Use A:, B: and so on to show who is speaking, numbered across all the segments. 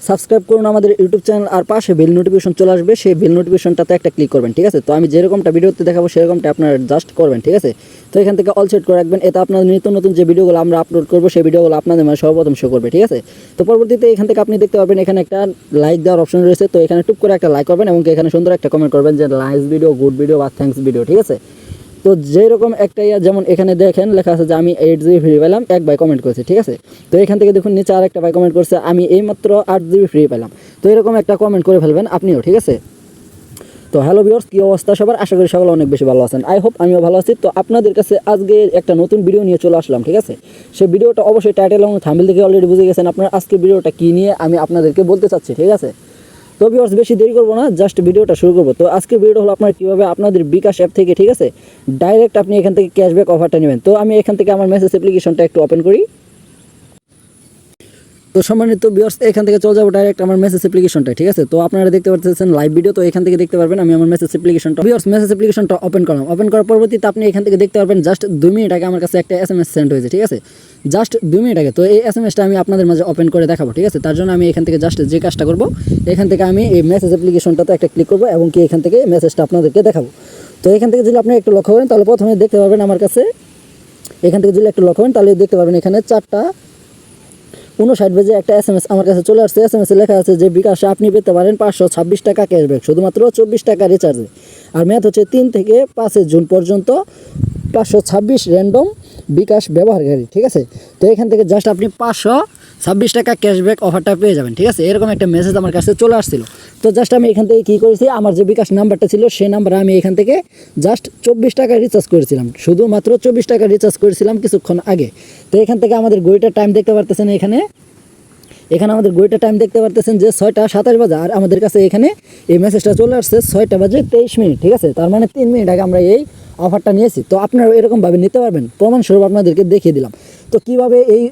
A: Subscribe করুন আমাদের YouTube channel, আর পাশে বেল নোটিফিকেশন চলে আসবে, সেই বেল নোটিফিকেশনটাতে একটা ক্লিক করবেন, ঠিক আছে। তো আমি যেরকমটা ভিডিওতে দেখাবো সেরকমটা আপনারা জাস্ট করবেন, ঠিক আছে। তো এখান থেকে অল সেট করে রাখবেন, এতে আপনাদের নিত্য নতুন যে ভিডিওগুলো আমরা আপলোড করবো সেই ভিডিওগুলো আপনাদের মানে সর্বপ্রথম শো করবে, ঠিক আছে। তো পরবর্তীতে এখান থেকে আপনি দেখতে পাবেন এখানে একটা লাইক দেওয়ার অপশন রয়েছে, তো এখানে টুক করে একটা লাইক করবেন এবং এখানে সুন্দর একটা কমেন্ট করবেন যে নাইস ভিডিও, গুড ভিডিও বা থ্যাঙ্কস ভিডিও, ঠিক আছে। তো যেরকম একটা যেমন এখানে দেখেন লেখা আছে যে আমি 8 জিবি ফ্রি পেলাম, এক ভাই কমেন্ট করেছে, ঠিক আছে। তো এখান থেকে দেখুন নিচে আরেকটা ভাই কমেন্ট করছে আমি এইমাত্র 8 জিবি ফ্রি পেলাম। তো এরকম একটা কমেন্ট করে ফেলবেন আপনিও, ঠিক আছে। তো হ্যালো ভিউয়ার্স, কী অবস্থা সবার? আশা করি সকলে অনেক বেশি ভালো আছেন। আই হোপ আমিও ভালো আছি। তো আপনাদের কাছে আজকে একটা নতুন ভিডিও নিয়ে চলে আসলাম, ঠিক আছে। সেই ভিডিওটা অবশ্যই টাইটেল এবং থাম্বনেল থেকে অলরেডি বুঝে গেছেন আপনার আজকের ভিডিওটা কী নিয়ে আমি আপনাদেরকে বলতে চাচ্ছি, ঠিক আছে। তো ভিউয়ার্স বেশি দেরি করবো না, জাস্ট ভিডিওটা শুরু করবো। তো আজকের ভিডিওটা হলো আপনার কীভাবে আপনাদের বিকাশ অ্যাপ থেকে, ঠিক আছে, ডাইরেক্ট আপনি এখান থেকে ক্যাশব্যাক অফারটা নেবেন। তো আমি এখান থেকে আমার মেসেজ অ্যাপ্লিকেশনটা একটু ওপেন করি। তো সম্মানিত ভিউয়ার্স এখান থেকে চলে যাবো ডাইরেক্ট আমার মেসেজ অ্যাপ্লিকেশনটা, ঠিক আছে। তো আপনারা দেখতে পাচ্ছেন লাইভ ভিডিও, তো এখান থেকে দেখতে পারবেন আমি আমার মেসেজ অ্যাপ্লিকেশনটা। ভিউয়ার্স মেসেজ অ্যাপ্লিকেশনটা ওপেন করলাম, ওপেন করার পরবর্তীতে আপনি এখান থেকে দেখতে পারবেন জাস্ট 2 মিনিট আগে আমার কাছে একটা SMS সেন্ড হয়েছে, ঠিক আছে, জাস্ট 2 মিনিট আগে। তো এই SMSটা আমি আপনাদের মাঝে ওপেন করে দেখাবো, ঠিক আছে। তার জন্য আমি এখান থেকে জাস্ট যে কাজটা করবো, এখান থেকে আমি এই মেসেজ অ্যাপ্লিকেশনটাতে একটা ক্লিক করবো এবং কি এখান থেকে মেসেজটা আপনাদেরকে দেখাবো। তো এখান থেকে যদি আপনি একটু লক্ষ্য করেন তাহলে প্রথমে দেখতে পাবেন আমার কাছে, এখান থেকে যদি একটু লক্ষ্য করেন তাহলে দেখতে পারবেন এখানে 4:59 বাজে একটা SMS আমার কাছে চলে আসছে। SMS এ লেখা আছে যে বিকাশে আপনি পেতে পারেন 526 টাকা ক্যাশব্যাক শুধুমাত্র 24 টাকা রিচার্জে, আর মেয়াদ হচ্ছে 3 থেকে 5 জুন পর্যন্ত, 526 র্যান্ডম বিকাশ ব্যবহারকারী, ঠিক আছে। তো এখান থেকে জাস্ট আপনি 526 টাকা ক্যাশব্যাক অফারটা পেয়ে যাবেন, ঠিক আছে। এরকম একটা মেসেজ আমার কাছে চলে আসছিল। তো জাস্ট আমি এখান থেকে কী করেছি, আমার যে বিকাশ নাম্বারটা ছিল সেই নাম্বারে আমি এখান থেকে জাস্ট 24 টাকা রিচার্জ করেছিলাম, শুধুমাত্র 24 টাকা রিচার্জ করেছিলাম কিছুক্ষণ আগে। তো এখান থেকে আমাদের ঘড়িটার টাইম দেখতে পারতেছেন, এখানে আমাদের ঘড়িটার টাইম দেখতে পারতেছেন যে 6:27 বাজে, আর আমাদের কাছে এখানে এই মেসেজটা চলে আসছে 6:23, ঠিক আছে। তার মানে 3 মিনিট আগে আমরা এই অফারটা নিয়েছি। তো আপনারা এরকমভাবে নিতে পারবেন, প্রমাণস্বরূপ আপনাদেরকে দেখিয়ে দিলাম। তো কীভাবে এই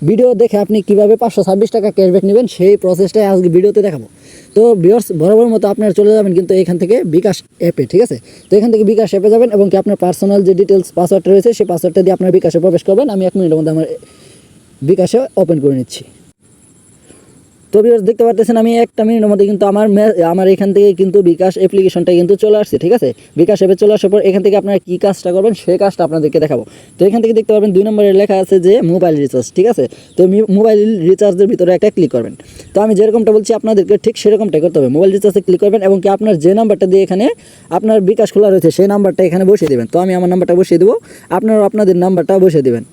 A: ভিডিও দেখে আপনি কীভাবে 526 টাকা ক্যাশব্যাক নেবেন সেই প্রসেসটাই আজকে ভিডিওতে দেখাবো। তো ভিউয়ার্স বরাবর মতো আপনারা চলে যাবেন কিন্তু এখান থেকে বিকাশ অ্যাপে, ঠিক আছে। তো এখান থেকে বিকাশ অ্যাপে যাবেন এবং কি আপনার পার্সোনাল যে ডিটেলস পাসওয়ার্ডটা রয়েছে সেই পাসওয়ার্ডটা দিয়ে আপনার বিকাশে প্রবেশ করবেন। আমি 1 মিনিটের মধ্যে আমার বিকাশে ওপেন করে নিচ্ছি। তো ভিউয়ার্স দেখতে পাচ্ছেন আমি 1 মিনিটের মধ্যে কিন্তু আমার এখান থেকে কিন্তু বিকাশ অ্যাপ্লিকেশনটা কিন্তু চলে আসছে, ঠিক আছে। বিকাশ অ্যাপে চলে আসার পর এখান থেকে আপনারা কী কাজটা করবেন সেই কাজটা আপনাদেরকে দেখাবো। তো এখান থেকে দেখতে পাবেন 2 নম্বরে লেখা আছে যে মোবাইল রিচার্জ, ঠিক আছে। তো মোবাইল রিচার্জের ভিতরে একটা ক্লিক করবেন। তো আমি যেরকমটা বলছি আপনাদেরকে ঠিক সেরকমটাই করতে হবে। মোবাইল রিচার্জে ক্লিক করবেন এবং কি আপনার যে নাম্বারটা দিয়ে এখানে আপনার বিকাশ খোলা রয়েছে সেই নাম্বারটা এখানে বসিয়ে দেবেন। তো আমি আমার নাম্বারটা বসিয়ে দেবো, আপনারা আপনাদের নাম্বারটা বসিয়ে দেবেন।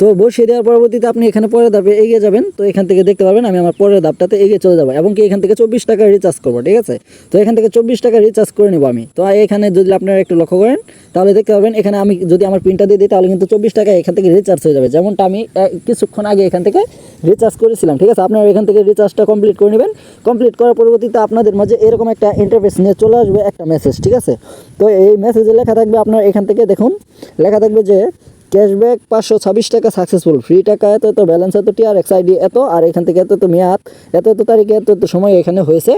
A: তো বসিয়ে দেওয়ার পরবর্তীতে আপনি এখানে পরের ধাপে এগিয়ে যাবেন। তো এখান থেকে দেখতে পারবেন আমি আমার পরের ধাপটাতে এগিয়ে চলে যাবো এবং কি এখান থেকে 24 টাকা রিচার্জ করবো, ঠিক আছে। তো এখান থেকে 24 টাকা রিচার্জ করে নেবো আমি। তো এখানে যদি আপনারা একটু লক্ষ্য করেন তাহলে দেখতে পাবেন এখানে আমি যদি আমার পিনটা দিয়ে দিই তাহলে কিন্তু 24 টাকা এখান থেকে রিচার্জ হয়ে যাবে, যেমনটা আমি কিছুক্ষণ আগে এখান থেকে রিচার্জ করেছিলাম, ঠিক আছে। আপনারা এখান থেকে রিচার্জটা কমপ্লিট করে নেবেন। কমপ্লিট করার পরবর্তীতে আপনাদের মাঝে এরকম একটা ইন্টারফেস নিয়ে চলে আসবে একটা মেসেজ, ঠিক আছে। তো এই মেসেজে লেখা থাকবে আপনার এখান থেকে দেখুন লেখা থাকবে যে ক্যাশব্যাক 526 টাকা সাকসেসফুল, ফ্রি টাকা এত এত, ব্যালেন্স এত, TRX ID এত, আর এখান থেকে এত এত মেয়াদ, এত এত তারিখে এত এত সময় এখানে হয়েছে।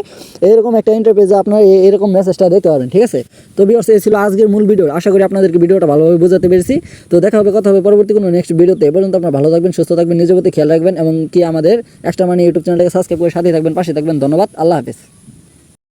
A: এরকম একটা ইন্টারফেসে আপনার এরকম মেসেজটা দেখতে পারবেন, ঠিক আছে। তো ভিউয়ার্স এই ছিল আজকের মূল ভিডিও। আশা করি আপনাদেরকে ভিডিওটা ভালোভাবে বোঝাতে পেরেছি। তো দেখা হবে কথা হবে পরবর্তী কোনো নেক্সট ভিডিওতে। এ পর্যন্ত আপনারা ভালো থাকবেন, সুস্থ থাকবেন, নিজের প্রতি খেয়াল রাখবেন এবং কি আমাদের এক্সট্রা মানি ইউটিউব চ্যানেলটাকে সাবস্ক্রাইব করে সাথে থাকবেন, পাশে থাকবেন। ধন্যবাদ, আল্লাহ হাফেজ।